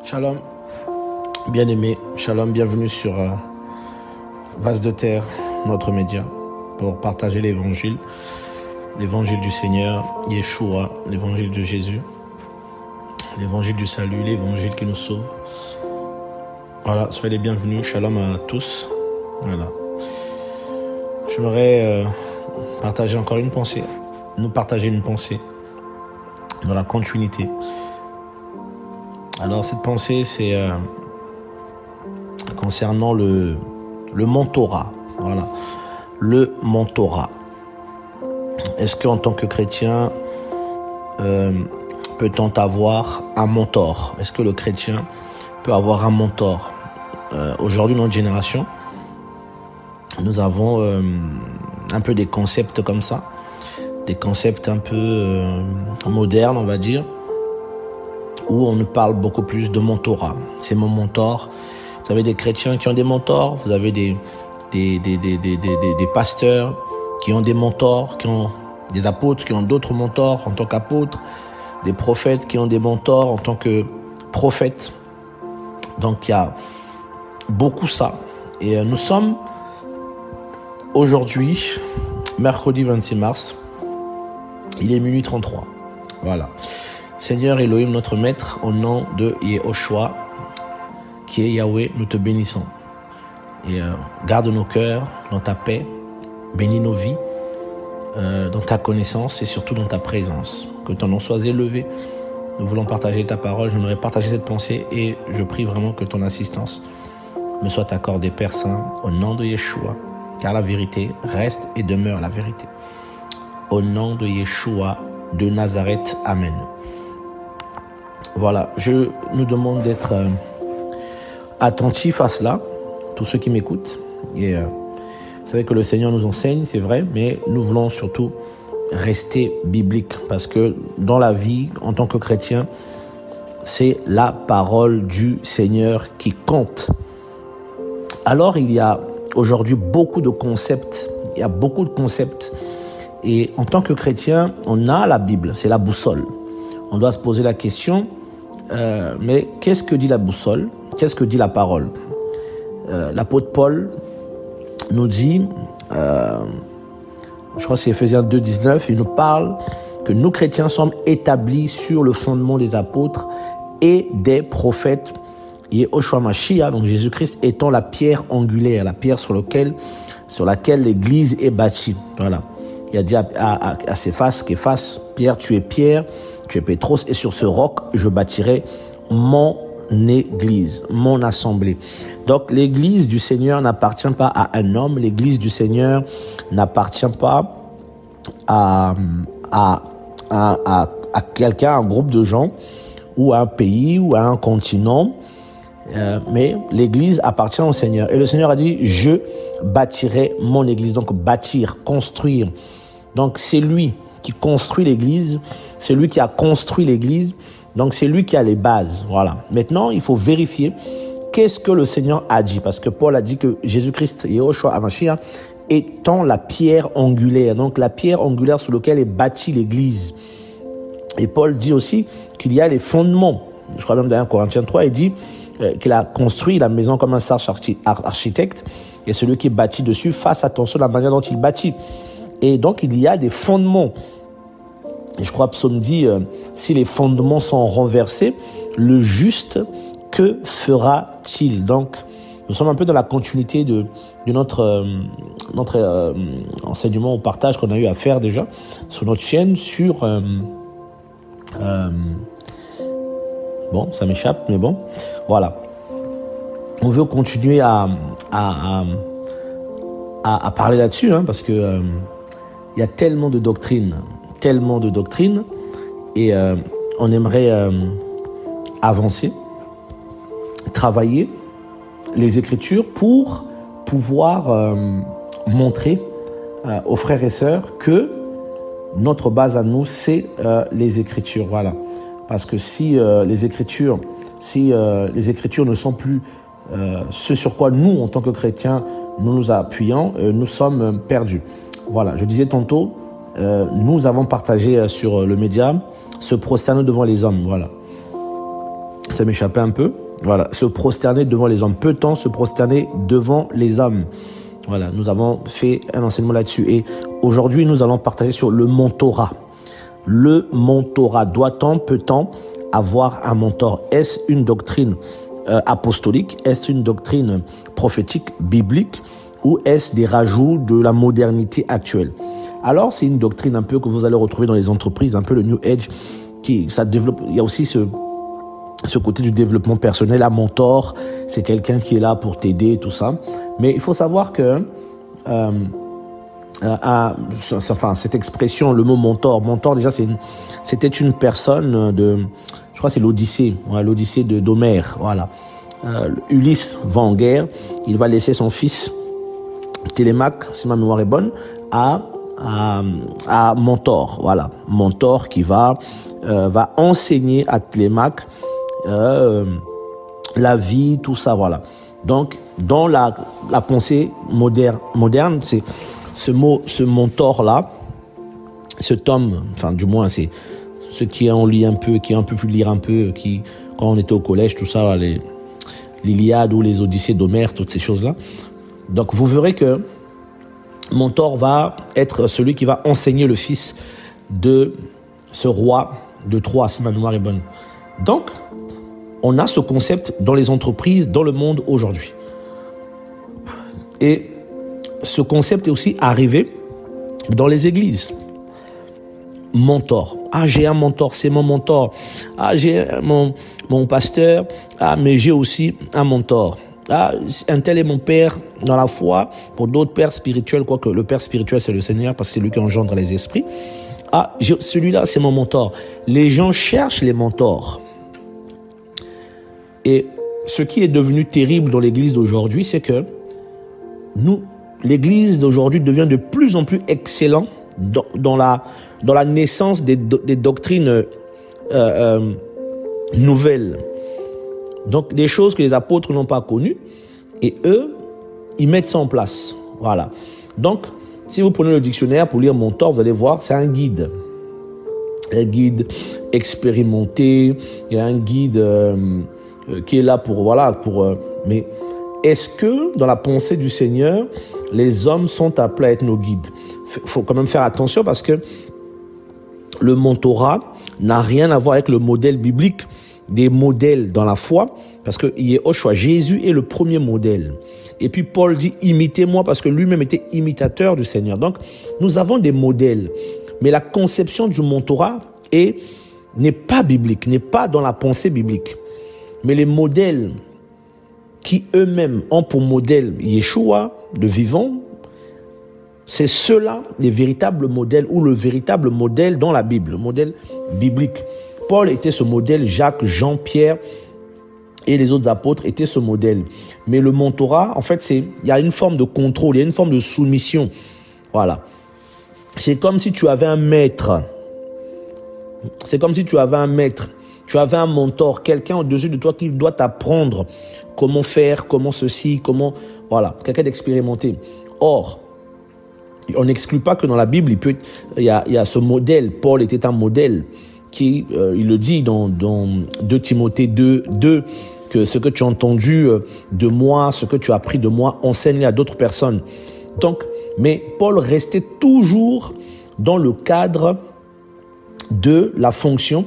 Shalom, bien-aimés, shalom, bienvenue sur Vase de Terre, notre média, pour partager l'évangile du Seigneur, Yeshua, l'évangile de Jésus, l'évangile du salut, l'évangile qui nous sauve. Voilà, soyez les bienvenus, shalom à tous. Voilà. J'aimerais partager encore une pensée, nous partager une pensée dans la continuité. Alors cette pensée, c'est concernant le mentorat. Voilà, le mentorat. Est-ce qu'en tant que chrétien, peut-on avoir un mentor? Est-ce que le chrétien peut avoir un mentor? Aujourd'hui, dans notre génération, nous avons un peu des concepts comme ça, des concepts un peu modernes, on va dire, où on nous parle beaucoup plus de mentorat. C'est mon mentor. Vous avez des chrétiens qui ont des mentors, vous avez des pasteurs qui ont des mentors, qui ont des apôtres qui ont d'autres mentors en tant qu'apôtres, des prophètes qui ont des mentors en tant que prophètes. Donc il y a beaucoup ça. Et nous sommes aujourd'hui, mercredi 26 mars, il est minuit 33. Voilà. Seigneur Elohim, notre Maître, au nom de Yehoshua, qui est Yahweh, nous te bénissons. Et garde nos cœurs dans ta paix, bénis nos vies, dans ta connaissance et surtout dans ta présence. Que ton nom soit élevé. Nous voulons partager ta parole. J'aimerais partager cette pensée et je prie vraiment que ton assistance me soit accordée, Père Saint, au nom de Yeshua, car la vérité reste et demeure la vérité. Au nom de Yeshua de Nazareth, Amen. Voilà, je nous demande d'être attentifs à cela, tous ceux qui m'écoutent. Et vous savez que le Seigneur nous enseigne, c'est vrai, mais nous voulons surtout rester bibliques, parce que dans la vie, en tant que chrétien, c'est la parole du Seigneur qui compte. Alors, il y a aujourd'hui beaucoup de concepts, et en tant que chrétien, on a la Bible, c'est la boussole. On doit se poser la question, mais qu'est-ce que dit la boussole? Qu'est-ce que dit la parole? L'apôtre Paul nous dit, je crois que c'est Ephésiens 2,19, il nous parle que nous chrétiens sommes établis sur le fondement des apôtres et des prophètes. Yehoshua Mashiach, donc Jésus-Christ étant la pierre angulaire, la pierre sur laquelle l'église est bâtie. Voilà. Il a dit à Céphas, Pierre, tu es Pétros, et sur ce roc, je bâtirai mon église, mon assemblée. Donc, l'église du Seigneur n'appartient pas à un homme, l'église du Seigneur n'appartient pas à quelqu'un, un groupe de gens, ou à un pays, ou à un continent, mais l'église appartient au Seigneur. Et le Seigneur a dit, je bâtirai mon église. Donc, bâtir, construire. Donc, c'est lui qui construit l'église, c'est lui qui a construit l'église, donc c'est lui qui a les bases. Voilà. Maintenant, il faut vérifier qu'est-ce que le Seigneur a dit, parce que Paul a dit que Jésus-Christ, Yehoshua HaMashiach, étant la pierre angulaire, donc la pierre angulaire sur laquelle est bâtie l'église. Et Paul dit aussi qu'il y a les fondements. Je crois même dans 1 Corinthiens 3, il dit qu'il a construit la maison comme un sage architecte, et celui qui bâtit dessus, fasse attention à la manière dont il bâtit. Et donc, il y a des fondements. Et je crois que Psaume dit, si les fondements sont renversés, le juste, que fera-t-il? Donc, nous sommes un peu dans la continuité de notre enseignement au partage qu'on a eu à faire déjà sur notre chaîne, sur... bon, ça m'échappe, mais bon, voilà. On veut continuer à parler là-dessus, hein, parce que... il y a tellement de doctrines, et on aimerait avancer, travailler les Écritures pour pouvoir montrer aux frères et sœurs que notre base à nous, c'est les Écritures. Voilà. Parce que si les Écritures ne sont plus ce sur quoi nous, en tant que chrétiens, nous nous appuyons, nous sommes perdus. Voilà, je disais tantôt, nous avons partagé sur le média, se prosterner devant les hommes, voilà. Ça m'échappait un peu. Voilà, se prosterner devant les hommes. Peut-on se prosterner devant les hommes? Voilà, nous avons fait un enseignement là-dessus. Et aujourd'hui, nous allons partager sur le mentorat. Le mentorat. Doit-on, peut-on avoir un mentor? Est-ce une doctrine apostolique? Est-ce une doctrine prophétique, biblique? Ou est-ce des rajouts de la modernité actuelle? Alors, c'est une doctrine un peu que vous allez retrouver dans les entreprises, un peu le New Age, ça développe. Il y a aussi ce côté du développement personnel. Un mentor, c'est quelqu'un qui est là pour t'aider, tout ça. Mais il faut savoir que cette expression, le mot mentor déjà, c'était une personne je crois que c'est l'Odyssée, l'Odyssée d'Homère, voilà. Ulysse va en guerre, il va laisser son fils Télémaque, si ma mémoire est bonne, à Mentor, voilà. Mentor qui va enseigner à Télémaque la vie, tout ça, voilà. Donc, dans la pensée moderne, c'est ce mentor-là, cet homme, enfin, du moins, c'est ceux qui ont lu un peu, qui ont un peu pu lire un peu, quand on était au collège, tout ça, l'Iliade ou les Odyssées d'Homère, toutes ces choses-là. Donc, vous verrez que mentor va être celui qui va enseigner le fils de ce roi de Troie, si ma mémoire est bonne. Donc, on a ce concept dans les entreprises, dans le monde aujourd'hui. Et ce concept est aussi arrivé dans les églises. Mentor. Ah, j'ai un mentor, c'est mon mentor. Ah, j'ai mon pasteur. Ah, mais j'ai aussi un mentor. Ah, un tel est mon père dans la foi. Pour d'autres pères spirituels, quoique le père spirituel, c'est le Seigneur, parce que c'est lui qui engendre les esprits. Ah, celui-là, c'est mon mentor. Les gens cherchent les mentors. Et ce qui est devenu terrible dans l'église d'aujourd'hui, c'est que l'église d'aujourd'hui devient de plus en plus excellente dans la naissance des doctrines nouvelles. Donc, des choses que les apôtres n'ont pas connues. Et eux, ils mettent ça en place. Voilà. Donc, si vous prenez le dictionnaire pour lire mentor, vous allez voir, c'est un guide. Un guide expérimenté. Il y a un guide qui est là mais est-ce que dans la pensée du Seigneur, les hommes sont appelés à être nos guides? Il faut quand même faire attention parce que le mentorat n'a rien à voir avec le modèle biblique, des modèles dans la foi, parce que Yehoshua, Jésus est le premier modèle. Et puis Paul dit, imitez-moi, parce que lui-même était imitateur du Seigneur. Donc, nous avons des modèles. Mais la conception du mentorat n'est pas biblique, n'est pas dans la pensée biblique. Mais les modèles qui eux-mêmes ont pour modèle Yeshua, le vivant, c'est ceux-là les véritables modèles ou le véritable modèle dans la Bible, le modèle biblique. Paul était ce modèle, Jacques, Jean, Pierre et les autres apôtres étaient ce modèle. Mais le mentorat, en fait, il y a une forme de contrôle, il y a une forme de soumission. Voilà. C'est comme si tu avais un maître. C'est comme si tu avais un maître. Tu avais un mentor, quelqu'un au-dessus de toi qui doit t'apprendre comment faire, comment ceci, comment... Voilà, quelqu'un d'expérimenté. Or, on n'exclut pas que dans la Bible, il y a ce modèle. Paul était un modèle qui, il le dit dans 2 Timothée 2, que ce que tu as entendu de moi, ce que tu as appris de moi, enseigne à d'autres personnes. Donc, mais Paul restait toujours dans le cadre de la fonction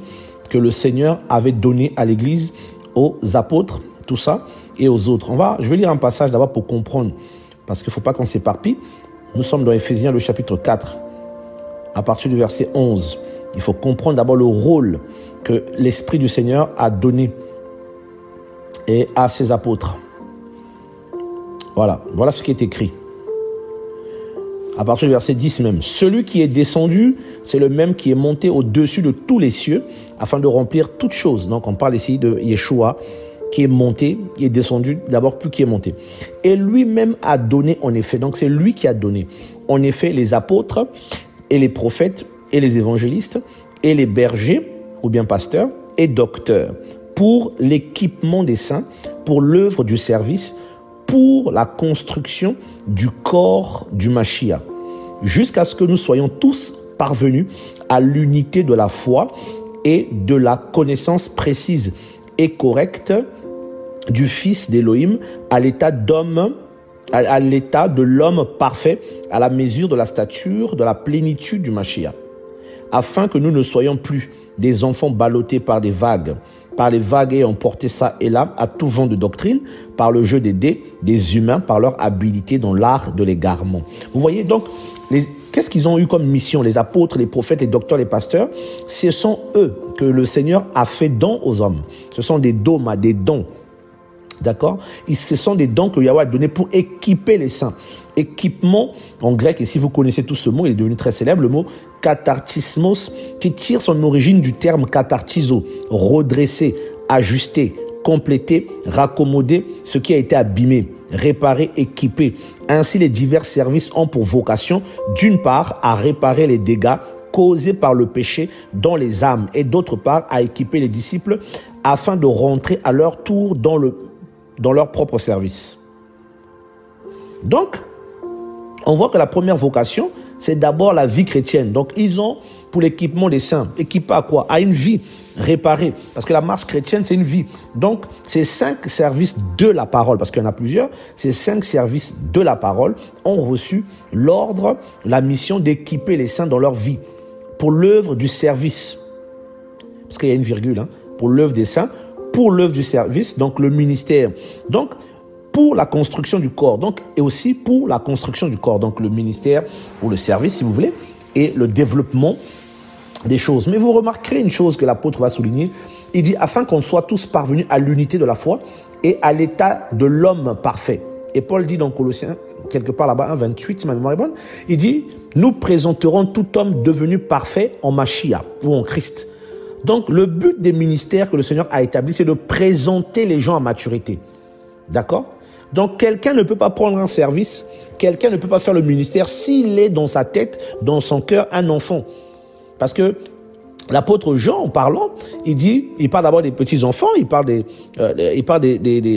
que le Seigneur avait donnée à l'Église, aux apôtres, tout ça, et aux autres. Je vais lire un passage d'abord pour comprendre, parce qu'il ne faut pas qu'on s'éparpille. Nous sommes dans Éphésiens, le chapitre 4, à partir du verset 11. Il faut comprendre d'abord le rôle que l'Esprit du Seigneur a donné à ses apôtres. Voilà ce qui est écrit. À partir du verset 10 même. Celui qui est descendu, c'est le même qui est monté au-dessus de tous les cieux, afin de remplir toutes choses. Donc on parle ici de Yeshua, qui est monté, qui est descendu, d'abord plus qui est monté. Et lui-même a donné en effet, donc c'est lui qui a donné, en effet, les apôtres et les prophètes et les évangélistes et les bergers, ou bien pasteurs, et docteurs, pour l'équipement des saints, pour l'œuvre du service, pour la construction du corps du Mashiach, jusqu'à ce que nous soyons tous parvenus à l'unité de la foi et de la connaissance précise, et correcte du Fils d'Élohim à l'état d'homme, à l'état de l'homme parfait, à la mesure de la stature, de la plénitude du Mashiach, afin que nous ne soyons plus des enfants ballottés par les vagues ayant porté ça et là à tout vent de doctrine, par le jeu des dés des humains, par leur habileté dans l'art de l'égarement. Vous voyez donc, qu'est-ce qu'ils ont eu comme mission, les apôtres, les prophètes, les docteurs, les pasteurs? Ce sont eux que le Seigneur a fait don aux hommes. Ce sont des dômes, des dons. D'accord? Ce sont des dons que Yahweh a donnés pour équiper les saints. Équipement, en grec, et si vous connaissez tout ce mot, il est devenu très célèbre, le mot kathartismos, qui tire son origine du terme kathartizo, redresser, ajuster, compléter, raccommoder ce qui a été abîmé, réparer, équiper. Ainsi, les divers services ont pour vocation, d'une part, à réparer les dégâts causés par le péché dans les âmes, et d'autre part, à équiper les disciples afin de rentrer à leur tour dans leur propre service. Donc, on voit que la première vocation, c'est d'abord la vie chrétienne. Donc, ils ont, pour l'équipement des saints, équipé à quoi? À une vie réparée. Parce que la marche chrétienne, c'est une vie. Donc, ces 5 services de la parole, parce qu'il y en a plusieurs, ces 5 services de la parole ont reçu l'ordre, la mission d'équiper les saints dans leur vie. Pour l'œuvre du service. Parce qu'il y a une virgule, hein, pour l'œuvre des saints, pour l'œuvre du service, donc le ministère. Donc, pour la construction du corps, donc, et aussi pour la construction du corps, donc le ministère ou le service, si vous voulez, et le développement des choses. Mais vous remarquerez une chose que l'apôtre va souligner, il dit, afin qu'on soit tous parvenus à l'unité de la foi et à l'état de l'homme parfait. Et Paul dit dans Colossiens, quelque part là-bas, 1,28, si ma mémoire est bonne, il dit, nous présenterons tout homme devenu parfait en Mashiach, ou en Christ. Donc, le but des ministères que le Seigneur a établis, c'est de présenter les gens à maturité. D'accord? Donc, quelqu'un ne peut pas prendre un service, quelqu'un ne peut pas faire le ministère s'il est dans sa tête, dans son cœur, un enfant. Parce que l'apôtre Jean, en parlant, il parle d'abord des petits-enfants, il parle des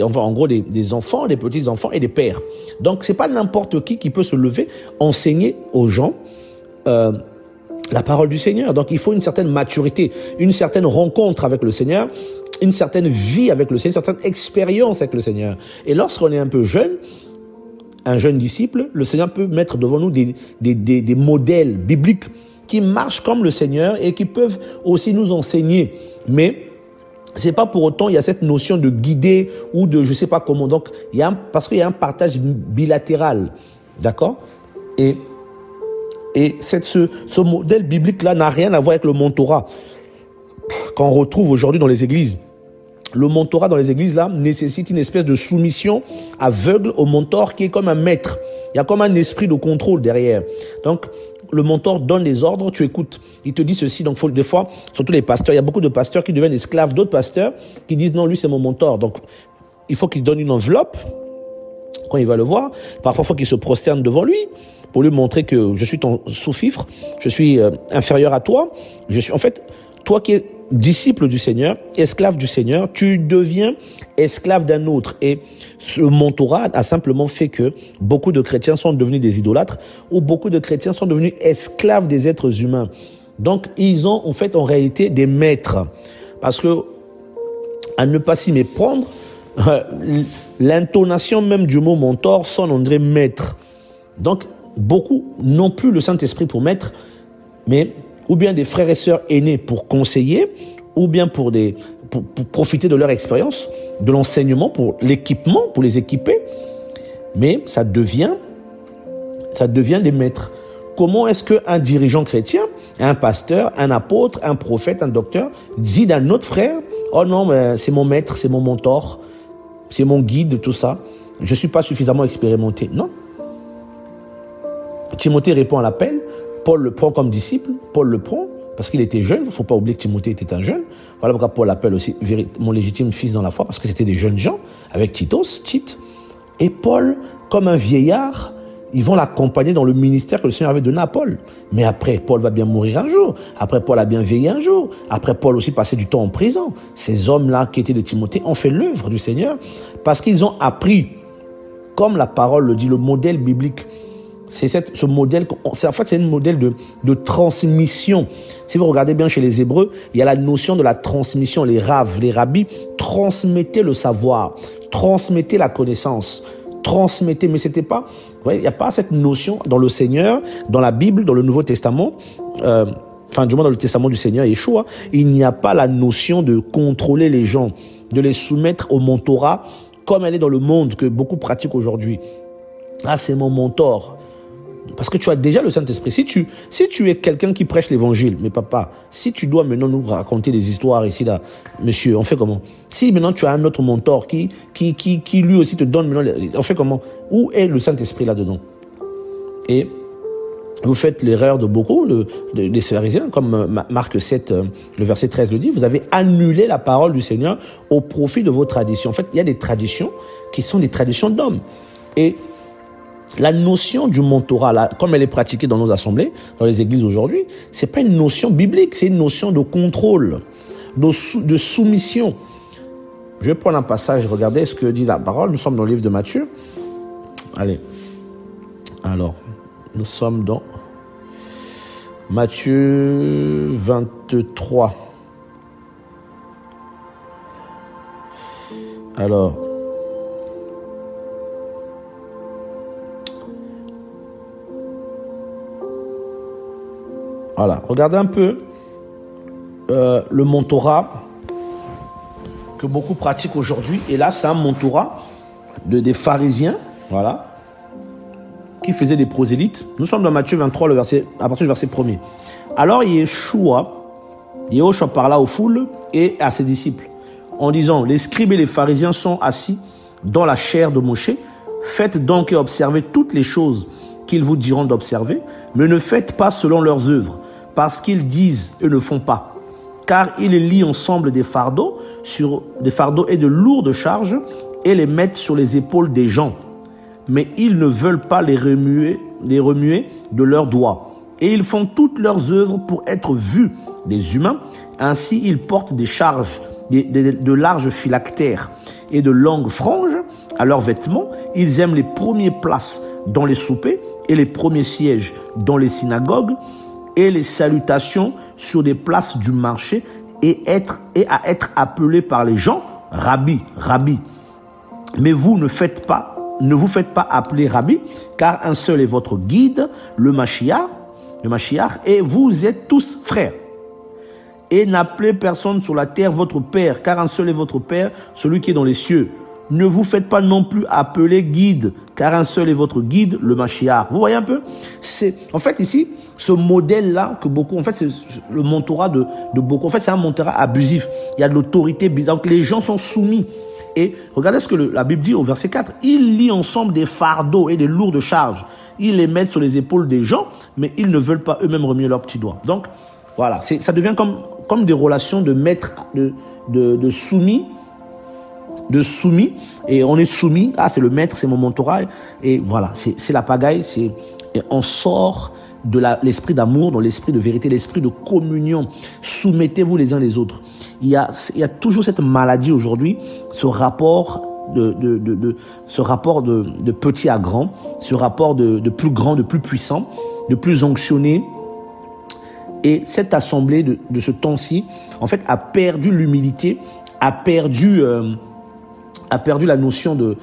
enfants, des petits-enfants et des pères. Donc, c'est pas n'importe qui peut se lever, enseigner aux gens la parole du Seigneur. Donc, il faut une certaine maturité, une certaine rencontre avec le Seigneur, une certaine vie avec le Seigneur, une certaine expérience avec le Seigneur. Et lorsqu'on est un peu jeune, un jeune disciple, le Seigneur peut mettre devant nous des modèles bibliques qui marchent comme le Seigneur et qui peuvent aussi nous enseigner. Mais c'est pas pour autant, il y a cette notion de guider ou de je sais pas comment. Donc, parce qu'il y a un partage bilatéral. D'accord? Et ce modèle biblique-là n'a rien à voir avec le mentorat qu'on retrouve aujourd'hui dans les églises. Le mentorat dans les églises, là, nécessite une espèce de soumission aveugle au mentor qui est comme un maître. Il y a comme un esprit de contrôle derrière. Donc, le mentor donne des ordres, tu écoutes. Il te dit ceci. Donc, des fois, surtout les pasteurs, il y a beaucoup de pasteurs qui deviennent esclaves d'autres pasteurs qui disent non, lui, c'est mon mentor. Donc, il faut qu'il donne une enveloppe quand il va le voir. Parfois, il faut qu'il se prosterne devant lui pour lui montrer que je suis ton sous-fifre, je suis inférieur à toi. Je suis, en fait, toi qui es disciple du Seigneur, esclave du Seigneur, tu deviens esclave d'un autre. Et ce mentorat a simplement fait que beaucoup de chrétiens sont devenus des idolâtres ou beaucoup de chrétiens sont devenus esclaves des êtres humains. Donc, ils ont en fait en réalité des maîtres. Parce que, à ne pas s'y méprendre, l'intonation même du mot mentor sonne, on dirait maître. Donc, beaucoup n'ont plus le Saint-Esprit pour maître, mais ou bien des frères et sœurs aînés pour conseiller, ou bien pour profiter de leur expérience, de l'enseignement, pour l'équipement, pour les équiper. Mais ça devient des maîtres. Comment est-ce qu'un dirigeant chrétien, un pasteur, un apôtre, un prophète, un docteur, dit d'un autre frère, « Oh non, mais c'est mon maître, c'est mon mentor, c'est mon guide, tout ça. Je ne suis pas suffisamment expérimenté. » Non. Timothée répond à l'appel. Paul le prend comme disciple, Paul le prend parce qu'il était jeune, il ne faut pas oublier que Timothée était un jeune. Voilà pourquoi Paul l'appelle aussi mon légitime fils dans la foi, parce que c'était des jeunes gens, avec Tite. Et Paul, comme un vieillard, ils vont l'accompagner dans le ministère que le Seigneur avait donné à Paul. Mais après, Paul va bien mourir un jour. Après, Paul a bien vieilli un jour. Après, Paul aussi passé du temps en prison. Ces hommes-là qui étaient de Timothée ont fait l'œuvre du Seigneur parce qu'ils ont appris, comme la parole le dit, le modèle biblique. C'est ce modèle, en fait, c'est un modèle de transmission. Si vous regardez bien chez les Hébreux, il y a la notion de la transmission. Les raves, les rabbis transmettaient le savoir, transmettaient la connaissance, transmettaient. Mais c'était pas, vous voyez, il n'y a pas cette notion dans le Seigneur, dans la Bible, dans le Nouveau Testament, enfin, du moins dans le Testament du Seigneur Yeshua, il n'y a pas la notion de contrôler les gens, de les soumettre au mentorat, comme elle est dans le monde, que beaucoup pratiquent aujourd'hui. Ah, c'est mon mentor. Parce que tu as déjà le Saint-Esprit. Si tu es quelqu'un qui prêche l'évangile, mais papa, si tu dois maintenant nous raconter des histoires ici, là, monsieur, on fait comment? Si maintenant tu as un autre mentor qui lui aussi te donne maintenant, on fait comment? Où est le Saint-Esprit là-dedans? Et vous faites l'erreur de beaucoup, des pharisiens, comme Marc 7, le verset 13 le dit, vous avez annulé la parole du Seigneur au profit de vos traditions. En fait, il y a des traditions qui sont des traditions d'hommes. Et la notion du mentorat, là, comme elle est pratiquée dans nos assemblées, dans les églises aujourd'hui, c'est pas une notion biblique, c'est une notion de contrôle, de soumission. Je vais prendre un passage, regardez ce que dit la parole. Nous sommes dans le livre de Matthieu. Allez. Alors, nous sommes dans Matthieu 23. Alors, voilà, regardez un peu le mentorat que beaucoup pratiquent aujourd'hui. Et là, c'est un mentorat des pharisiens, voilà, qui faisaient des prosélytes. Nous sommes dans Matthieu 23, à partir du verset 1er. Alors Yeshua parla aux foules et à ses disciples, en disant, les scribes et les pharisiens sont assis dans la chaire de Moïse. Faites donc et observez toutes les choses qu'ils vous diront d'observer, mais ne faites pas selon leurs œuvres, parce qu'ils disent et ne font pas. Car ils lient ensemble des fardeaux et de lourdes charges et les mettent sur les épaules des gens. Mais ils ne veulent pas les remuer de leurs doigts. Et ils font toutes leurs œuvres pour être vus des humains. Ainsi, ils portent des charges, de larges phylactères et de longues franges à leurs vêtements. Ils aiment les premières places dans les soupers et les premiers sièges dans les synagogues et les salutations sur des places du marché et à être appelés par les gens Rabbi, Rabbi. Mais vous ne vous faites pas appeler Rabbi, car un seul est votre guide, le Mashiach, et vous êtes tous frères. Et n'appelez personne sur la terre votre père, car un seul est votre père, celui qui est dans les cieux. Ne vous faites pas non plus appeler guide, car un seul est votre guide, le Mashiach. Vous voyez un peu? En fait, ici, ce modèle-là, que beaucoup, en fait, c'est le mentorat de beaucoup. En fait, c'est un mentorat abusif. Il y a de l'autorité, donc les gens sont soumis. Et regardez ce que la Bible dit au verset 4. Ils lient ensemble des fardeaux et des lourdes charges. Ils les mettent sur les épaules des gens, mais ils ne veulent pas eux-mêmes remuer leurs petits doigts. Donc, voilà, ça devient comme des relations de maître, de soumis. Et on est soumis, c'est le maître, c'est mon mentorat, et voilà, c'est la pagaille, et on sort de l'esprit d'amour, dans l'esprit de vérité, l'esprit de communion. Soumettez-vous les uns les autres. Il y a toujours cette maladie aujourd'hui, ce rapport de petit à grand, ce rapport de plus grand, de plus puissant, de plus onctionné. Et cette assemblée de ce temps-ci, en fait, a perdu l'humilité, a perdu la notion de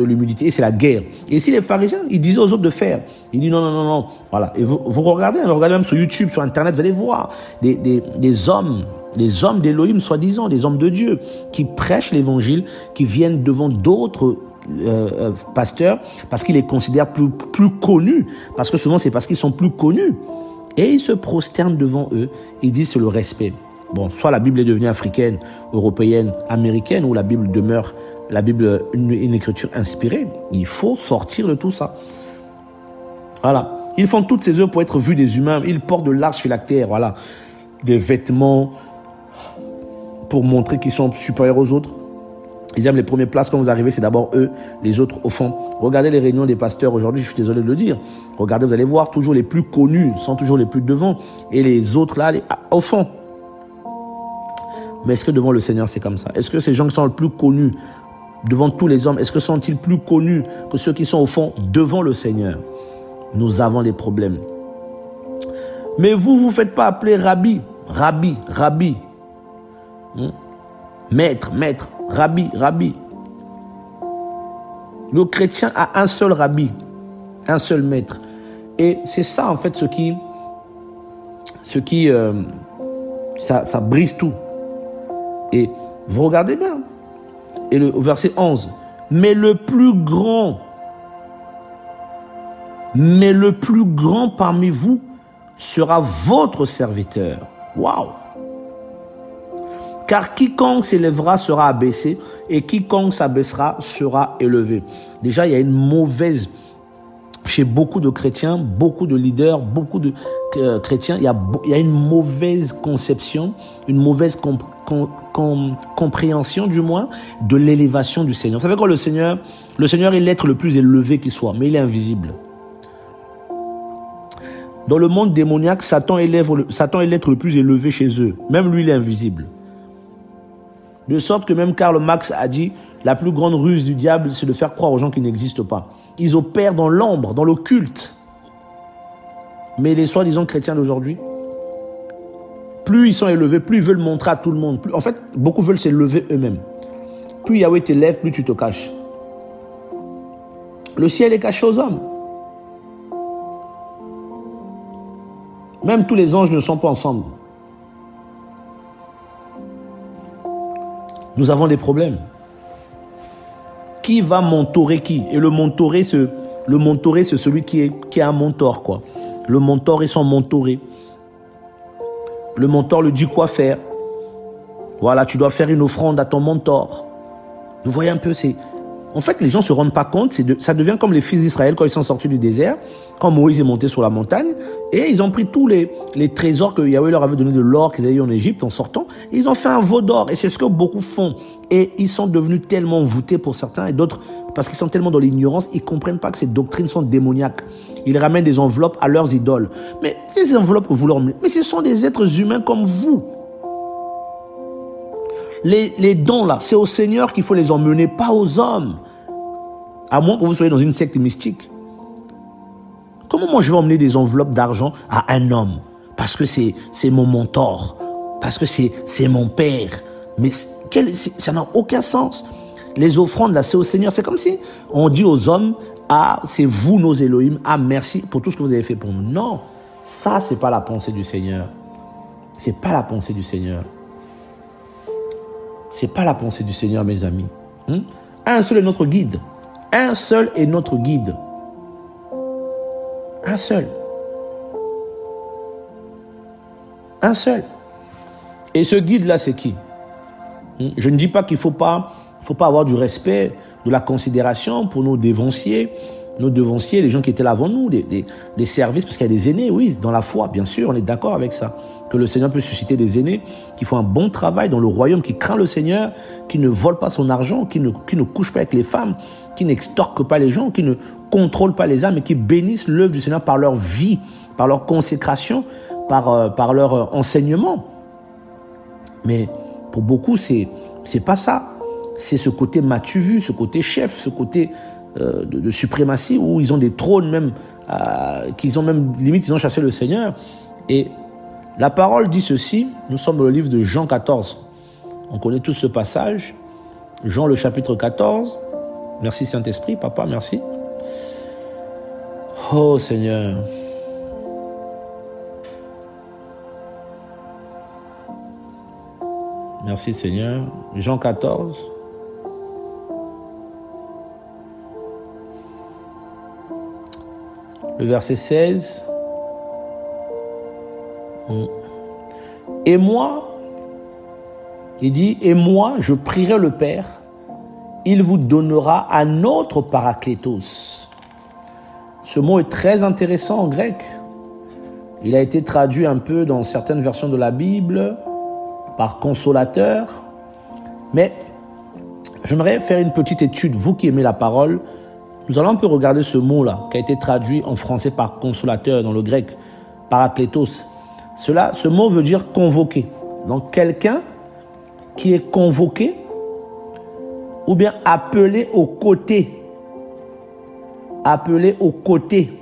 l'humilité, et c'est la guerre. Et ici, les pharisiens, ils disaient aux autres de faire. Ils disent non. Voilà. Et vous regardez même sur YouTube, sur Internet, vous allez voir des hommes d'Élohim, soi-disant, des hommes de Dieu, qui prêchent l'évangile, qui viennent devant d'autres pasteurs, parce qu'ils les considèrent plus connus. Parce que souvent, c'est parce qu'ils sont plus connus. Et ils se prosternent devant eux. Ils disent c'est le respect. Bon, soit la Bible est devenue africaine, européenne, américaine, ou la Bible demeure une écriture inspirée. Il faut sortir de tout ça. Voilà. Ils font toutes ces œuvres pour être vus des humains. Ils portent de larges phylactères, voilà, des vêtements pour montrer qu'ils sont supérieurs aux autres. Ils aiment les premières places. Quand vous arrivez, c'est d'abord eux, les autres au fond. Regardez les réunions des pasteurs aujourd'hui, je suis désolé de le dire. Regardez, vous allez voir, toujours les plus connus sont toujours les plus devant. Et les autres là, au fond. Mais est-ce que devant le Seigneur, c'est comme ça? Est-ce que ces gens qui sont le plus connus devant tous les hommes, est-ce que sont-ils plus connus que ceux qui sont au fond devant le Seigneur? nous avons des problèmes. Mais vous, vous ne faites pas appeler rabbi, rabbi, rabbi. Maître, maître, rabbi, rabbi. Le chrétien a un seul rabbi, un seul maître. Et c'est ça, en fait, ça brise tout. Et vous regardez bien. Et au verset 11. Mais le plus grand parmi vous sera votre serviteur. Waouh! Car quiconque s'élèvera sera abaissé et quiconque s'abaissera sera élevé. Déjà, il y a une mauvaise, chez beaucoup de chrétiens, beaucoup de leaders, beaucoup de chrétiens, il y a une mauvaise conception, une mauvaise compréhension du moins de l'élévation du Seigneur. Vous savez quoi, le Seigneur est l'être le plus élevé qui soit, mais il est invisible. Dans le monde démoniaque, Satan est l'être le plus élevé chez eux. Même lui, il est invisible. De sorte que même Karl Marx a dit, la plus grande ruse du diable, c'est de faire croire aux gens qui n'existent pas. Ils opèrent dans l'ombre, dans l'occulte. Mais les soi-disant chrétiens d'aujourd'hui, plus ils sont élevés, plus ils veulent montrer à tout le monde. En fait, beaucoup veulent s'élever eux-mêmes. Plus Yahweh t'élève, plus tu te caches. Le ciel est caché aux hommes. Même tous les anges ne sont pas ensemble. Nous avons des problèmes. Qui va mentorer qui? Et le mentorer, c'est celui qui a un mentor, quoi. Le mentor et son mentoré. Le mentor lui dit quoi faire. Voilà, tu dois faire une offrande à ton mentor. Vous voyez un peu, en fait, les gens ne se rendent pas compte. Ça devient comme les fils d'Israël quand ils sont sortis du désert, quand Moïse est monté sur la montagne, et ils ont pris tous les trésors que Yahweh leur avait donné de l'or qu'ils avaient eu en Égypte en sortant, et ils ont fait un veau d'or. Et c'est ce que beaucoup font. Et ils sont devenus tellement voûtés pour certains, et d'autres, parce qu'ils sont tellement dans l'ignorance, ils ne comprennent pas que ces doctrines sont démoniaques. Ils ramènent des enveloppes à leurs idoles. Mais ces enveloppes que vous leur mettez, mais ce sont des êtres humains comme vous. Les dons là, c'est au Seigneur qu'il faut les emmener, pas aux hommes. À moins que vous soyez dans une secte mystique. Comment moi je vais emmener des enveloppes d'argent à un homme? Parce que c'est mon mentor. Parce que c'est mon père. Mais ça n'a aucun sens. Les offrandes là, c'est au Seigneur. C'est comme si on dit aux hommes, ah, c'est vous nos Elohim, ah, merci pour tout ce que vous avez fait pour nous. Non, ça c'est pas la pensée du Seigneur. C'est pas la pensée du Seigneur. C'est pas la pensée du Seigneur, mes amis. Un seul est notre guide. Un seul est notre guide. Un seul. Un seul. Et ce guide-là, c'est qui? Je ne dis pas qu'il ne faut pas avoir du respect, de la considération pour nos devanciers, les gens qui étaient là avant nous, des services, parce qu'il y a des aînés, oui, dans la foi, bien sûr, on est d'accord avec ça. Que le Seigneur peut susciter des aînés qui font un bon travail dans le royaume, qui craint le Seigneur, qui ne volent pas son argent, qui ne couchent pas avec les femmes, qui n'extorquent pas les gens, qui ne contrôlent pas les âmes, mais qui bénissent l'œuvre du Seigneur par leur vie, par leur consécration, par leur enseignement. Mais pour beaucoup, c'est pas ça. C'est ce côté m'as-tu vu, ce côté chef, ce côté de suprématie où ils ont des trônes même, qu'ils ont même, limite, ils ont chassé le Seigneur. Et la parole dit ceci, nous sommes dans le livre de Jean 14. On connaît tous ce passage. Jean le chapitre 14. Merci Saint-Esprit, Papa, merci. Oh Seigneur. Merci Seigneur. Jean 14. Le verset 16. Et moi, il dit, et moi, je prierai le Père, il vous donnera un autre paraklétos. Ce mot est très intéressant en grec. Il a été traduit un peu dans certaines versions de la Bible par consolateur. Mais j'aimerais faire une petite étude, vous qui aimez la parole. Nous allons un peu regarder ce mot-là, qui a été traduit en français par consolateur, dans le grec, paraklétos. Ce mot veut dire convoquer. Donc quelqu'un qui est convoqué ou bien appelé aux côtés. Appelé aux côtés.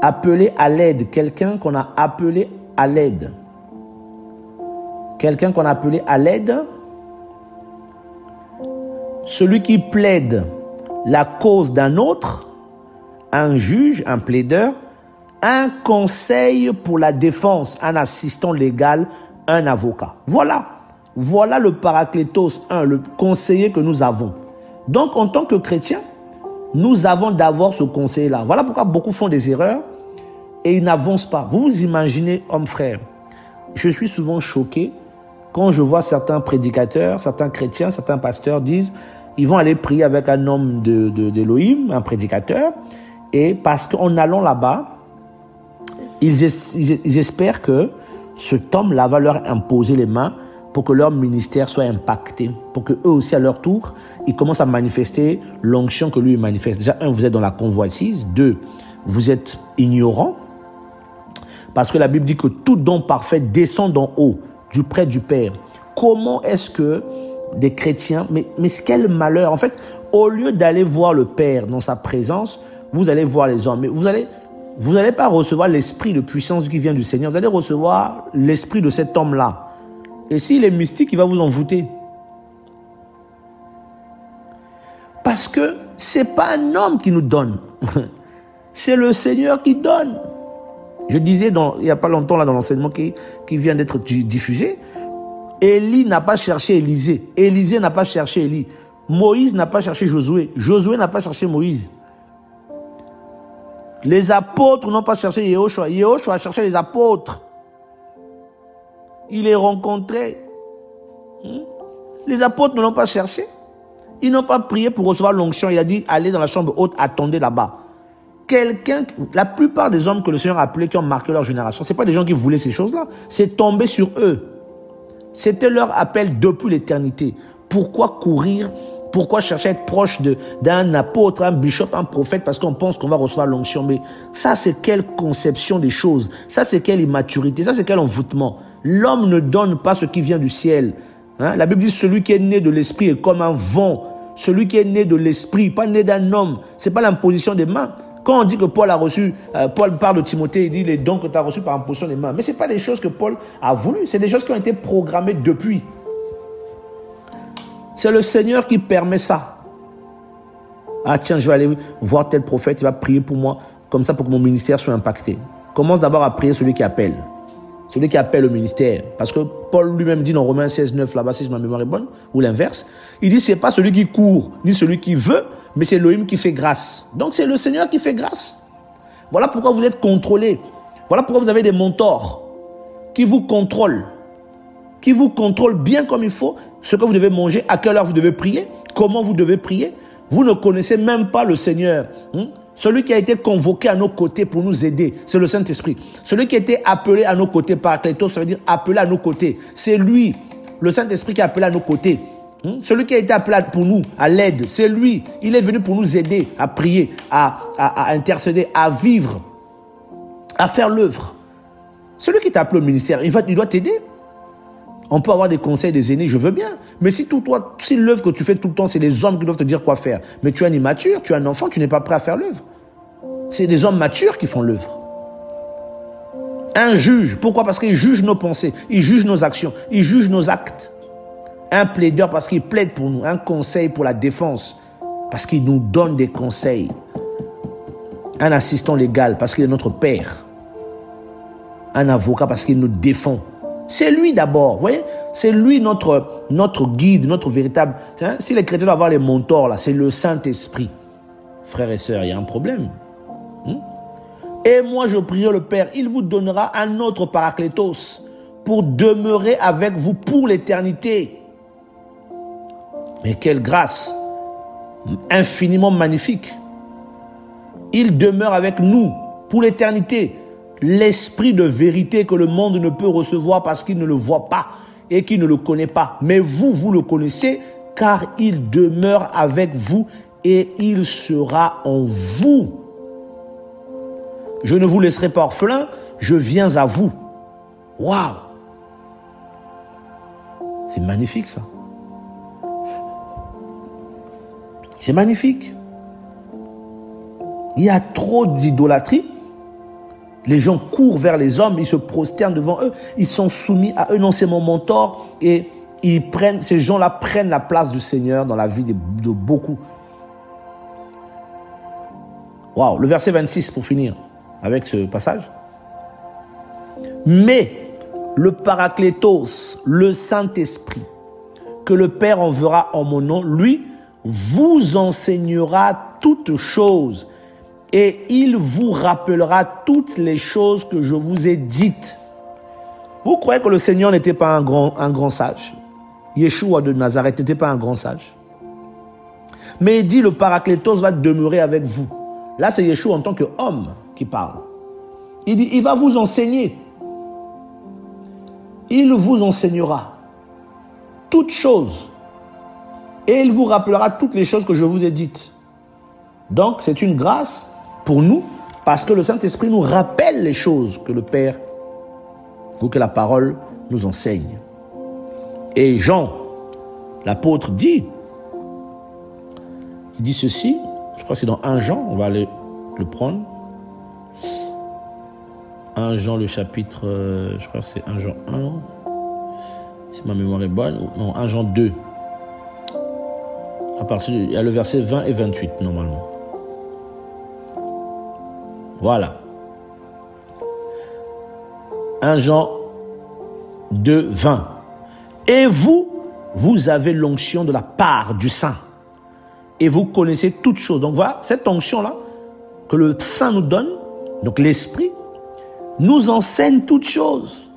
Appeler à l'aide. Quelqu'un qu'on a appelé à l'aide. Quelqu'un qu'on a appelé à l'aide. Celui qui plaide la cause d'un autre, un juge, un plaideur, un conseil pour la défense, un assistant légal, un avocat. Voilà le Paraclétos 1, le conseiller que nous avons. Donc, en tant que chrétiens, nous avons d'avoir ce conseiller-là. Voilà pourquoi beaucoup font des erreurs et ils n'avancent pas. Vous vous imaginez, homme frère, je suis souvent choqué quand je vois certains prédicateurs, certains chrétiens, certains pasteurs disent ils vont aller prier avec un homme d'Élohim, un prédicateur, et parce qu'en allant là-bas, ils espèrent que cet homme-là va leur imposer les mains pour que leur ministère soit impacté, pour qu'eux aussi, à leur tour, ils commencent à manifester l'onction que lui manifeste. Déjà, un, vous êtes dans la convoitise. Deux, vous êtes ignorant, parce que la Bible dit que tout don parfait descend d'en haut, du près du Père. Comment est-ce que des chrétiens, mais quel malheur. En fait, au lieu d'aller voir le Père dans sa présence, vous allez voir les hommes. Mais vous allez pas recevoir l'esprit de puissance qui vient du Seigneur. Vous allez recevoir l'esprit de cet homme-là. Et s'il est mystique, il va vous envoûter. Parce que c'est pas un homme qui nous donne. C'est le Seigneur qui donne. Je disais il n'y a pas longtemps là dans l'enseignement qui vient d'être diffusé, Élie n'a pas cherché Élisée. Élisée n'a pas cherché Élie. Moïse n'a pas cherché Josué. Josué n'a pas cherché Moïse. Les apôtres n'ont pas cherché Yehoshua. Yehoshua a cherché les apôtres. Il les rencontrait. Les apôtres ne l'ont pas cherché. Ils n'ont pas prié pour recevoir l'onction. Il a dit, allez dans la chambre haute, attendez là-bas. La plupart des hommes que le Seigneur a appelés, qui ont marqué leur génération, ce n'est pas des gens qui voulaient ces choses-là. C'est tombé sur eux. C'était leur appel depuis l'éternité. Pourquoi courir? Pourquoi chercher à être proche d'un apôtre, un bishop, un prophète, parce qu'on pense qu'on va recevoir l'onction? Mais ça, c'est quelle conception des choses? Ça, c'est quelle immaturité? Ça, c'est quel envoûtement? L'homme ne donne pas ce qui vient du ciel. La Bible dit, celui qui est né de l'esprit est comme un vent. Celui qui est né de l'esprit, pas né d'un homme. Ce n'est pas l'imposition des mains. Quand on dit que Paul a reçu, Paul parle de Timothée, il dit les dons que tu as reçus par imposition des mains. Mais ce n'est pas des choses que Paul a voulu, c'est des choses qui ont été programmées depuis. C'est le Seigneur qui permet ça. Ah tiens, je vais aller voir tel prophète, il va prier pour moi, comme ça pour que mon ministère soit impacté. Commence d'abord à prier celui qui appelle. Celui qui appelle le ministère. Parce que Paul lui-même dit dans Romains 16, 9, là-bas, si ma mémoire est bonne, ou l'inverse, il dit c'est pas celui qui court, ni celui qui veut, mais c'est Elohim qui fait grâce. Donc c'est le Seigneur qui fait grâce. Voilà pourquoi vous êtes contrôlés. Voilà pourquoi vous avez des mentors qui vous contrôlent bien comme il faut, ce que vous devez manger, à quelle heure vous devez prier, comment vous devez prier. Vous ne connaissez même pas le Seigneur. Celui qui a été convoqué à nos côtés pour nous aider, c'est le Saint-Esprit. Celui qui a été appelé à nos côtés par Clétos, ça veut dire appelé à nos côtés. C'est lui, le Saint-Esprit qui est appelé à nos côtés. Celui qui a été appelé pour nous, à l'aide, c'est lui. Il est venu pour nous aider à prier, à intercéder, à vivre, à faire l'œuvre. Celui qui t'a appelé au ministère, il doit t'aider. On peut avoir des conseils des aînés, je veux bien. Mais si l'œuvre que tu fais tout le temps, c'est les hommes qui doivent te dire quoi faire. Mais tu es un immature, tu es un enfant, tu n'es pas prêt à faire l'œuvre. C'est des hommes matures qui font l'œuvre. Un juge, pourquoi? Parce qu'il juge nos pensées, il juge nos actions, il juge nos actes. Un plaideur parce qu'il plaide pour nous. Un conseil pour la défense parce qu'il nous donne des conseils. Un assistant légal parce qu'il est notre père. Un avocat parce qu'il nous défend. C'est lui d'abord, vous voyez? C'est lui notre guide, notre véritable... Si les chrétiens doivent avoir les mentors, là, c'est le Saint-Esprit. Frères et sœurs, il y a un problème. Et moi, je prierai le Père, il vous donnera un autre Paraclétos pour demeurer avec vous pour l'éternité. Mais quelle grâce, infiniment magnifique. Il demeure avec nous pour l'éternité. L'esprit de vérité que le monde ne peut recevoir parce qu'il ne le voit pas et qu'il ne le connaît pas. Mais vous le connaissez car il demeure avec vous et il sera en vous. Je ne vous laisserai pas orphelin, je viens à vous. Waouh! C'est magnifique ça. C'est magnifique. Il y a trop d'idolâtrie Les gens courent vers les hommes, ils se prosternent devant eux, ils sont soumis à eux. Non, c'est mon mentor. Et ces gens-là prennent la place du Seigneur dans la vie de beaucoup. Waouh, le verset 26 pour finir avec ce passage. Mais le Paraclétos, le Saint-Esprit, que le Père enverra en mon nom, lui, vous enseignera toutes choses et il vous rappellera toutes les choses que je vous ai dites. Vous croyez que le Seigneur n'était pas un grand sage? Yeshua de Nazareth n'était pas un grand sage? Mais il dit, le Paraclétos va demeurer avec vous. Là, c'est Yeshua en tant qu'homme qui parle. Il dit, il va vous enseigner. Il vous enseignera toutes choses. Et il vous rappellera toutes les choses que je vous ai dites. Donc, c'est une grâce pour nous, parce que le Saint-Esprit nous rappelle les choses que le Père ou que la parole nous enseigne. Et Jean, l'apôtre, dit, il dit ceci, je crois que c'est dans 1 Jean, on va aller le prendre. 1 Jean, le chapitre, je crois que c'est 1 Jean 1, si ma mémoire est bonne, non, 1 Jean 2. À partir, il y a le verset 20 et 28, normalement. Voilà. 1 Jean 2, 20. Et vous, vous avez l'onction de la part du Saint. Et vous connaissez toutes choses. Donc voilà, cette onction-là, que le Saint nous donne, donc l'Esprit, nous enseigne toutes choses.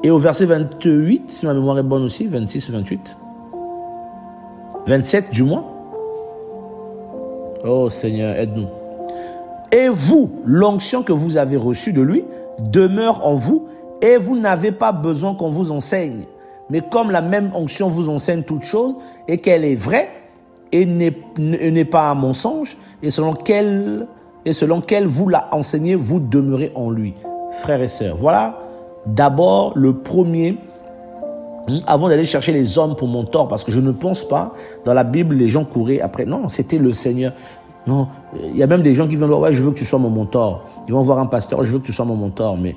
Et au verset 28, si ma mémoire est bonne aussi, 26 et 28, 27 du moins. Oh Seigneur, aide-nous. Et vous, l'onction que vous avez reçue de lui, demeure en vous, et vous n'avez pas besoin qu'on vous enseigne. Mais comme la même onction vous enseigne toutes choses, et qu'elle est vraie, et n'est pas un mensonge, et selon qu'elle vous l'a enseigné, vous demeurez en lui. Frères et sœurs, voilà d'abord le premier, avant d'aller chercher les hommes pour mon tort, parce que je ne pense pas, dans la Bible, les gens couraient après. Non, c'était le Seigneur. Non, il y a même des gens qui viennent dire, ouais, je veux que tu sois mon mentor. Ils vont voir un pasteur, je veux que tu sois mon mentor, mais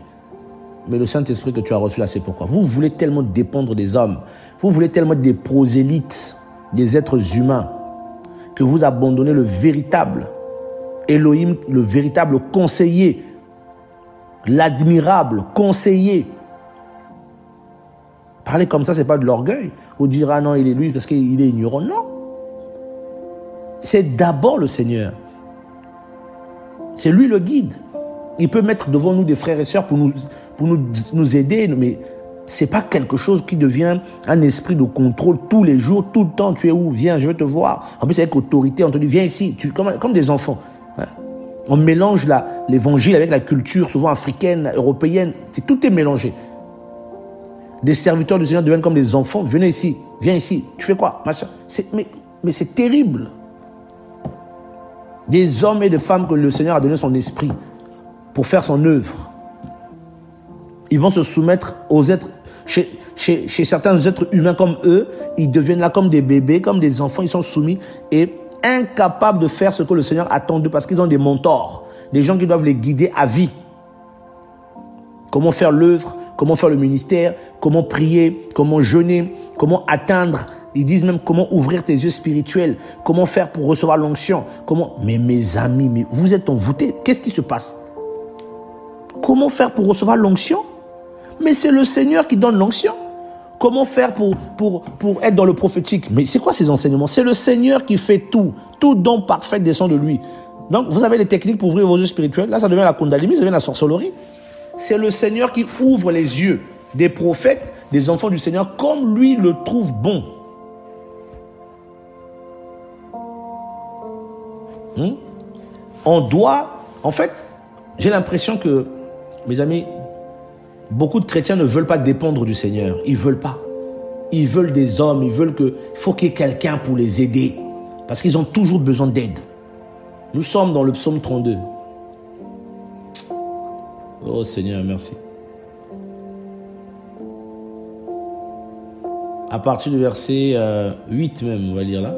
le Saint-Esprit que tu as reçu là, c'est pourquoi. Vous voulez tellement dépendre des hommes, vous voulez tellement des prosélytes, des êtres humains, que vous abandonnez le véritable Elohim, le véritable conseiller, l'admirable conseiller. Parler comme ça, ce n'est pas de l'orgueil. Ou dire, ah non, il est lui parce qu'il est ignorant. Non. C'est d'abord le Seigneur. C'est lui le guide. Il peut mettre devant nous des frères et sœurs pour nous aider, mais ce n'est pas quelque chose qui devient un esprit de contrôle tous les jours, tout le temps. Tu es où? Viens, je veux te voir. En plus, avec autorité, on te dit, viens ici, comme des enfants. Hein? On mélange l'évangile avec la culture, souvent africaine, européenne. Tout est mélangé. Des serviteurs du Seigneur deviennent comme des enfants. Venez ici, viens ici. Tu fais quoi? Machin. Mais c'est terrible. Des hommes et des femmes que le Seigneur a donné son esprit pour faire son œuvre. Ils vont se soumettre aux êtres, chez certains êtres humains comme eux, ils deviennent là comme des bébés, comme des enfants, ils sont soumis et incapables de faire ce que le Seigneur attend d'eux parce qu'ils ont des mentors, des gens qui doivent les guider à vie. Comment faire l'œuvre, comment faire le ministère, comment prier, comment jeûner, comment atteindre. Ils disent même comment ouvrir tes yeux spirituels, comment faire pour recevoir l'onction. Mais mes amis, mais vous êtes envoûtés, qu'est-ce qui se passe? Comment faire pour recevoir l'onction? Mais c'est le Seigneur qui donne l'onction. Comment faire pour être dans le prophétique? Mais c'est quoi ces enseignements? C'est le Seigneur qui fait tout. Tout don parfait descend de lui. Donc vous avez les techniques pour ouvrir vos yeux spirituels. Là, ça devient la kundalini, ça devient la sorcellerie. C'est le Seigneur qui ouvre les yeux des prophètes, des enfants du Seigneur, comme lui le trouve bon. On doit, en fait, j'ai l'impression que, mes amis, beaucoup de chrétiens ne veulent pas dépendre du Seigneur. Ils ne veulent pas. Ils veulent des hommes, il faut qu'il y ait quelqu'un pour les aider. Parce qu'ils ont toujours besoin d'aide. Nous sommes dans le psaume 32. Oh Seigneur, merci. À partir du verset 8 même, on va lire là.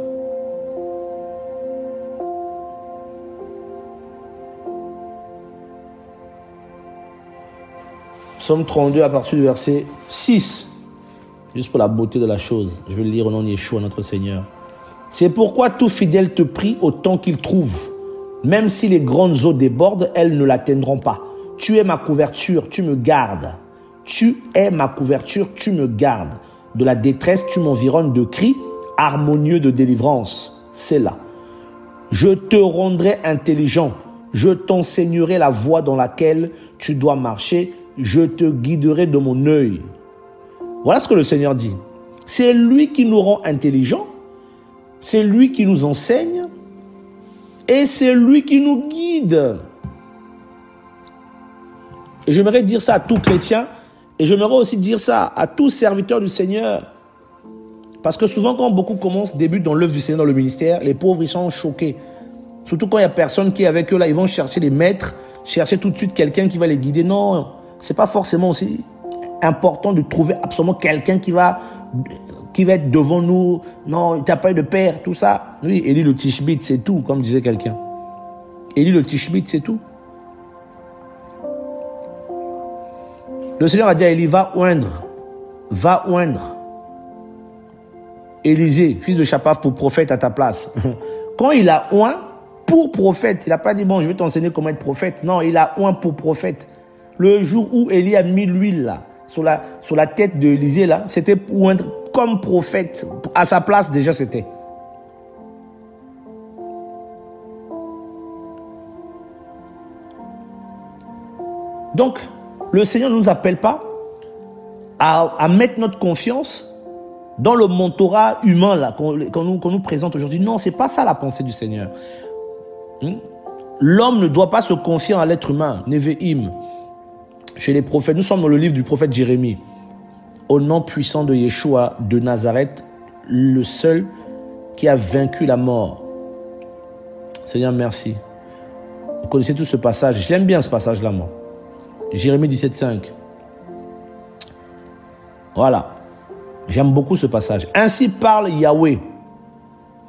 Psaume 32 à partir du verset 6. Juste pour la beauté de la chose. Je vais le lire au nom de Yeshua, notre Seigneur. C'est pourquoi tout fidèle te prie autant qu'il trouve. Même si les grandes eaux débordent, elles ne l'atteindront pas. Tu es ma couverture, tu me gardes. Tu es ma couverture, tu me gardes. De la détresse, tu m'environnes de cris harmonieux de délivrance. C'est là. Je te rendrai intelligent. Je t'enseignerai la voie dans laquelle tu dois marcher. Je te guiderai de mon œil. Voilà ce que le Seigneur dit. C'est lui qui nous rend intelligents. C'est lui qui nous enseigne. Et c'est lui qui nous guide. Et j'aimerais dire ça à tout chrétien. Et j'aimerais aussi dire ça à tous serviteurs du Seigneur. Parce que souvent, quand beaucoup débutent dans l'œuvre du Seigneur, dans le ministère, les pauvres, ils sont choqués. Surtout quand il n'y a personne qui est avec eux, là, ils vont chercher les maîtres, chercher tout de suite quelqu'un qui va les guider. Non, ce n'est pas forcément aussi important de trouver absolument quelqu'un qui va être devant nous. Non, tu n'as pas eu de père, tout ça. Oui, Élie le Tishbite, c'est tout, comme disait quelqu'un. Élie le Tishbite, c'est tout. Le Seigneur a dit à Élie, va oindre Élisée, fils de Shaphat, pour prophète à ta place. Quand il a oint pour prophète, il n'a pas dit, bon, je vais t'enseigner comment être prophète. Non, il a oint pour prophète. Le jour où Élie a mis l'huile là, sur la tête d'Élisée, là, c'était pour oindre comme prophète. À sa place, déjà, c'était. Donc, le Seigneur ne nous appelle pas à mettre notre confiance dans le mentorat humain là qu'on nous présente aujourd'hui. Non, c'est pas ça la pensée du Seigneur. L'homme ne doit pas se confier à l'être humain. Neveim. Chez les prophètes, nous sommes dans le livre du prophète Jérémie. Au nom puissant de Yeshua de Nazareth, le seul qui a vaincu la mort. Seigneur, merci. Vous connaissez tout ce passage. J'aime bien ce passage-là, moi. Jérémie 17,5. Voilà. J'aime beaucoup ce passage. Ainsi parle Yahweh.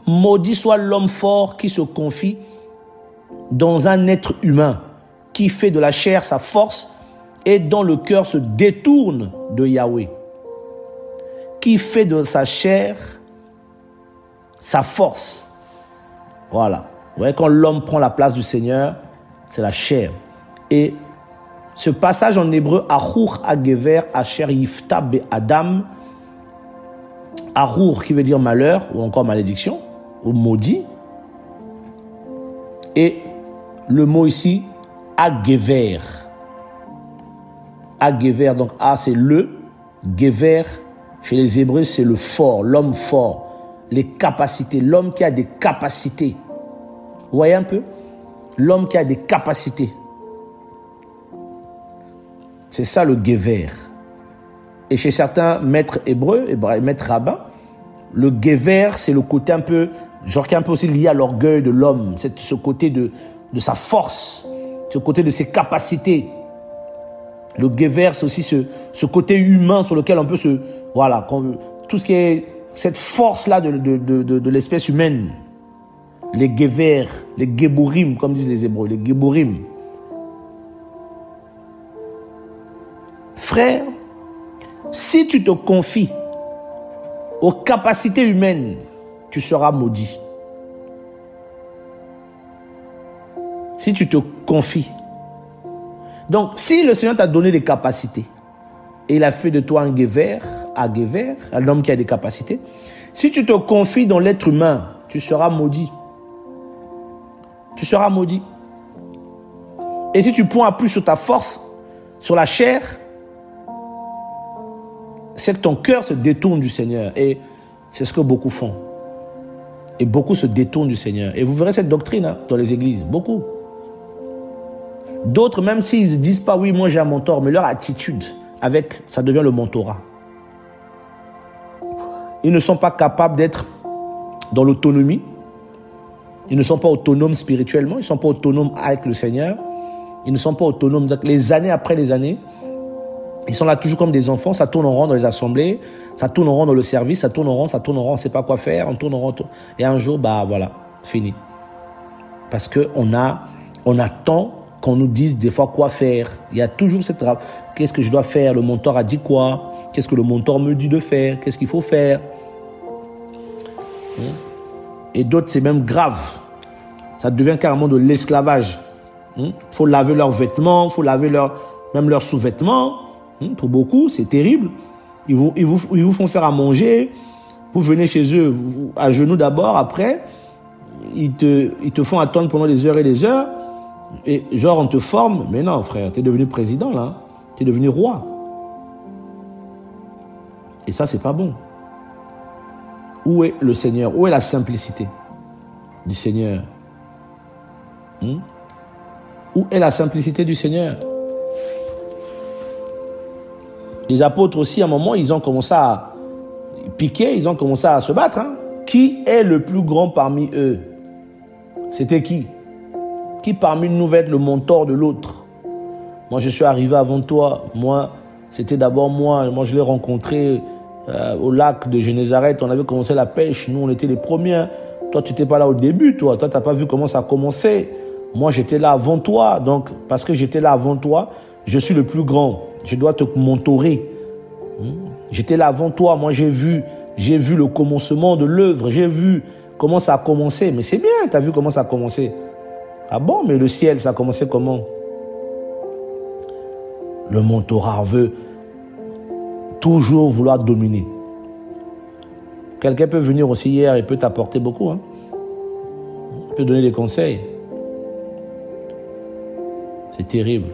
Maudit soit l'homme fort qui se confie dans un être humain, qui fait de la chair sa force et dont le cœur se détourne de Yahweh. Qui fait de sa chair sa force. Voilà. Vous voyez, quand l'homme prend la place du Seigneur, c'est la chair. Et ce passage en hébreu, Achour Agever Asher Yifta Be Adam, Achour qui veut dire malheur ou encore malédiction, ou maudit. Et le mot ici, Agever. Agever, donc A c'est le, Gever, chez les Hébreux c'est le fort, l'homme fort, les capacités, l'homme qui a des capacités. Vous voyez un peu? L'homme qui a des capacités. C'est ça le Gever. Et chez certains maîtres hébreux, maîtres rabbins, le Gever, c'est le côté un peu, genre qui est un peu aussi lié à l'orgueil de l'homme. C'est ce côté de sa force, ce côté de ses capacités. Le Gever, c'est aussi ce côté humain sur lequel on peut se... Voilà, tout ce qui est cette force-là de l'espèce humaine. Les Gever, les Geburim, comme disent les Hébreux, les Geburim. Frère, si tu te confies aux capacités humaines, tu seras maudit. Si tu te confies. Donc, si le Seigneur t'a donné des capacités, et il a fait de toi un Gever, un homme qui a des capacités, si tu te confies dans l'être humain, tu seras maudit. Tu seras maudit. Et si tu pointes plus sur ta force, sur la chair, c'est que ton cœur se détourne du Seigneur. Et c'est ce que beaucoup font. Et beaucoup se détournent du Seigneur. Et vous verrez cette doctrine dans les églises. Beaucoup. D'autres, même s'ils ne disent pas, oui, moi j'ai un mentor, mais leur attitude, ça devient le mentorat. Ils ne sont pas capables d'être dans l'autonomie. Ils ne sont pas autonomes spirituellement. Ils ne sont pas autonomes avec le Seigneur. Ils ne sont pas autonomes. Donc, les années après les années, ils sont là toujours comme des enfants. Ça tourne en rond dans les assemblées. Ça tourne en rond dans le service. Ça tourne en rond. On ne sait pas quoi faire. On tourne en rond. Et un jour, voilà, fini. Parce qu'on attend qu'on nous dise des fois quoi faire. Il y a toujours cette trappe. Qu'est-ce que je dois faire? Le mentor a dit quoi? Qu'est-ce que le mentor me dit de faire? Qu'est-ce qu'il faut faire? Et d'autres, c'est même grave. Ça devient carrément de l'esclavage. Il faut laver leurs vêtements, il faut laver même leurs sous-vêtements. Pour beaucoup, c'est terrible. Ils vous font faire à manger. Vous venez chez eux à genoux d'abord, après, ils te font attendre pendant des heures et des heures. Et genre, on te forme. Mais non, frère, tu es devenu président, là. Tu es devenu roi. Et ça, c'est pas bon. Où est le Seigneur? Où est la simplicité du Seigneur? Où est la simplicité du Seigneur? Les apôtres aussi, à un moment, ils ont commencé à piquer, ils ont commencé à se battre. Qui est le plus grand parmi eux? C'était qui? Qui parmi nous va être le mentor de l'autre? Moi, je suis arrivé avant toi. Moi, c'était d'abord moi. Moi, je l'ai rencontré au lac de Génézareth. On avait commencé la pêche. Nous, on était les premiers. Toi, tu n'étais pas là au début, toi. Toi, tu n'as pas vu comment ça a commencé. Moi, j'étais là avant toi. Donc, parce que j'étais là avant toi, je suis le plus grand. Je dois te mentorer. J'étais là avant toi. Moi, j'ai vu le commencement de l'œuvre. J'ai vu comment ça a commencé. Mais c'est bien, tu as vu comment ça a commencé. Ah bon, mais le ciel, ça a commencé comment? Le mentorat veut toujours vouloir dominer. Quelqu'un peut venir aussi hier et peut t'apporter beaucoup. Il peut donner des conseils. C'est terrible.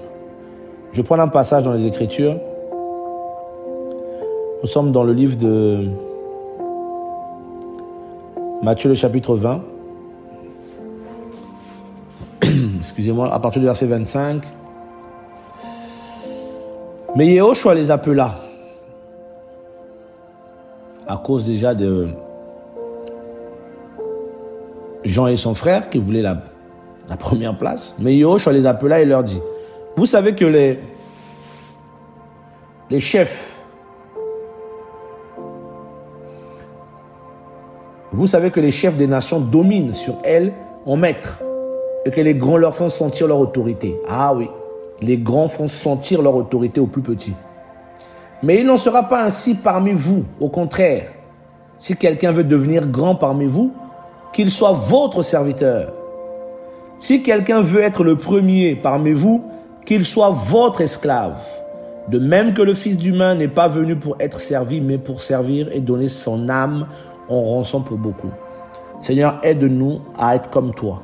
Je prends un passage dans les Écritures. Nous sommes dans le livre de Matthieu, le chapitre 20. Excusez-moi, à partir du verset 25. Mais Yehoshua les appela. À cause déjà de Jean et son frère qui voulaient la première place. Mais Yehoshua les appela et leur dit, vous savez que les chefs, vous savez que les chefs des nations dominent sur elles en maître et que les grands leur font sentir leur autorité. Ah oui, les grands font sentir leur autorité aux plus petits. Mais il n'en sera pas ainsi parmi vous. Au contraire, si quelqu'un veut devenir grand parmi vous, qu'il soit votre serviteur. Si quelqu'un veut être le premier parmi vous, qu'il soit votre esclave. De même que le Fils d'humain n'est pas venu pour être servi, mais pour servir et donner son âme en rançon pour beaucoup. Seigneur, aide-nous à être comme toi.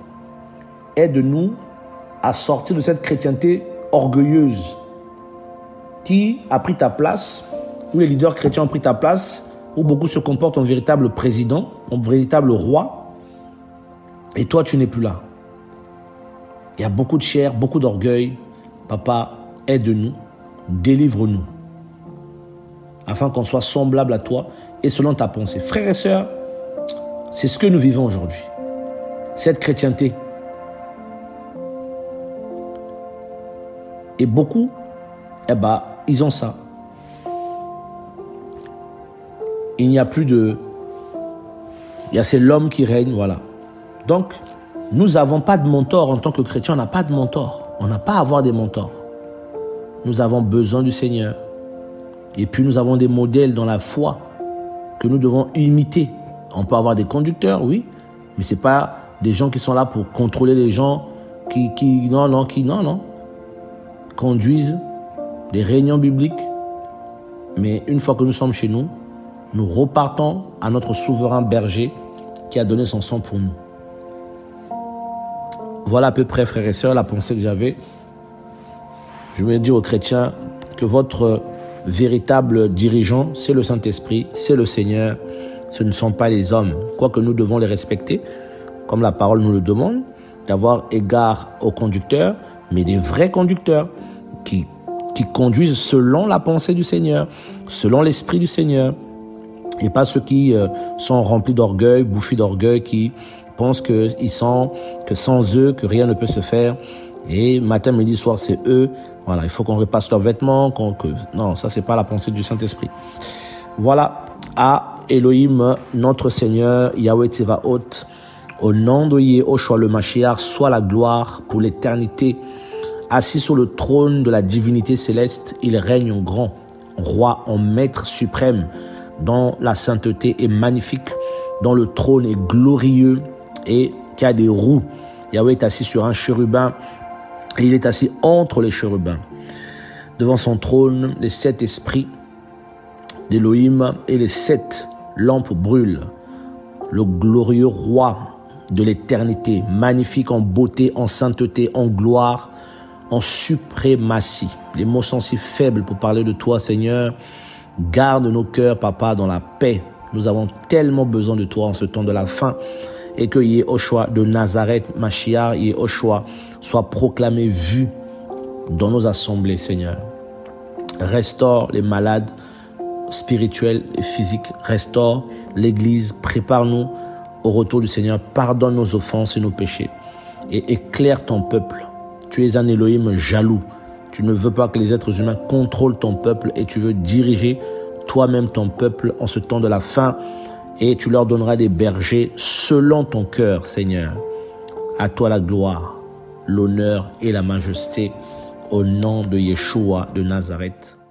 Aide-nous à sortir de cette chrétienté orgueilleuse qui a pris ta place, où les leaders chrétiens ont pris ta place, où beaucoup se comportent en véritable président, en véritable roi, et toi tu n'es plus là. Il y a beaucoup de chair, beaucoup d'orgueil. Papa, aide-nous, délivre-nous, afin qu'on soit semblable à toi et selon ta pensée. Frères et sœurs, c'est ce que nous vivons aujourd'hui. Cette chrétienté. Et beaucoup, ils ont ça. Il n'y a plus de... c'est l'homme qui règne, voilà. Donc, nous n'avons pas de mentor en tant que chrétiens, on n'a pas de mentor. On n'a pas à avoir des mentors. Nous avons besoin du Seigneur. Et puis nous avons des modèles dans la foi que nous devons imiter. On peut avoir des conducteurs, oui, mais ce n'est pas des gens qui sont là pour contrôler les gens, qui conduisent des réunions bibliques. Mais une fois que nous sommes chez nous, nous repartons à notre souverain berger qui a donné son sang pour nous. Voilà à peu près, frères et sœurs, la pensée que j'avais. Je voulais dire aux chrétiens que votre véritable dirigeant, c'est le Saint-Esprit, c'est le Seigneur. Ce ne sont pas les hommes. Quoique nous devons les respecter, comme la parole nous le demande, d'avoir égard aux conducteurs, mais des vrais conducteurs qui conduisent selon la pensée du Seigneur, selon l'Esprit du Seigneur, et pas ceux qui sont remplis d'orgueil, bouffis d'orgueil, qui pensent que sans eux, que rien ne peut se faire. Et matin, midi, soir, c'est eux. Voilà, il faut qu'on repasse leurs vêtements. Non, ça, c'est pas la pensée du Saint-Esprit. Voilà, à Elohim, notre Seigneur, Yahweh Tsevaot, au nom de Yehoshua le Mashiach, soit la gloire pour l'éternité. Assis sur le trône de la divinité céleste, il règne en grand, roi, en maître suprême, dont la sainteté est magnifique, dont le trône est glorieux et qui a des roues. Yahweh est assis sur un chérubin et il est assis entre les chérubins. Devant son trône, les 7 esprits d'Élohim et les 7 lampes brûlent. Le glorieux roi de l'éternité, magnifique en beauté, en sainteté, en gloire, en suprématie. Les mots sont si faibles pour parler de toi, Seigneur. Garde nos cœurs, Papa, dans la paix. Nous avons tellement besoin de toi en ce temps de la fin. Et que Yehoshua de Nazareth, Mashiach, Yehoshua, soit proclamé, vu dans nos assemblées, Seigneur. Restaure les malades spirituels et physiques. Restaure l'Église. Prépare-nous au retour du Seigneur. Pardonne nos offenses et nos péchés. Et éclaire ton peuple. Tu es un Elohim jaloux. Tu ne veux pas que les êtres humains contrôlent ton peuple et tu veux diriger toi-même ton peuple en ce temps de la fin. Et tu leur donneras des bergers selon ton cœur, Seigneur. À toi la gloire, l'honneur et la majesté, au nom de Yeshua de Nazareth.